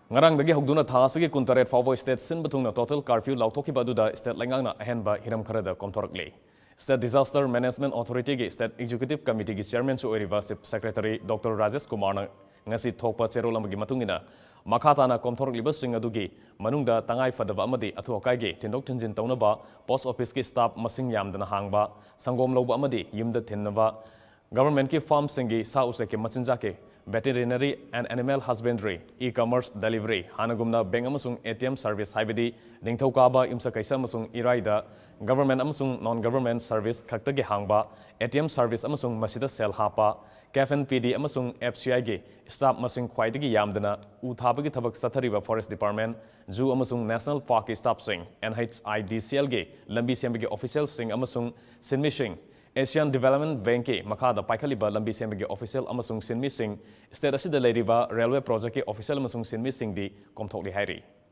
Ngarangdagi hogduna thasagi kuntaret fawbo state sin batungna total curfew lauthoki baduda state langangna Ahenba Heeram Kharada Komthokhre. State Disaster Management Authority gi State Executive Committee gi Chairman su oiriba Secretary Dr. Rajesh Kumar na ngasi thokpa cherol amagi matungina makhatana Komthokhre sing adugi manungda tangai fadaba amadi athu akai gi tindok tinjin tawnaba post office ki staff masing yamdana hangba sangom loba amadi yumda thinnaba government ki farm singi sa usake machinja ke veterinary and animal husbandry, e-commerce delivery, hanagumna bank amasung ATM service haibidi, ningthokaba imsa kaisa amasung iraida, government amasung non-government service khaktagi hangba, ATM service amasung masida sel hapa, CAFN PD amasung FCI gi staff masung khwaidagi yamdana uthabagi thabak sathariba forest department, zoo amasung national park staff sing, NHIDCL gi lambi sembagi official sing amasung sinmishing, Asian Development Bank ki makada paikaliba lambi sembagi official amasung sinmi sing state asida leiriba railway project ki official amasung sinmi sing di Komthokhre hairi.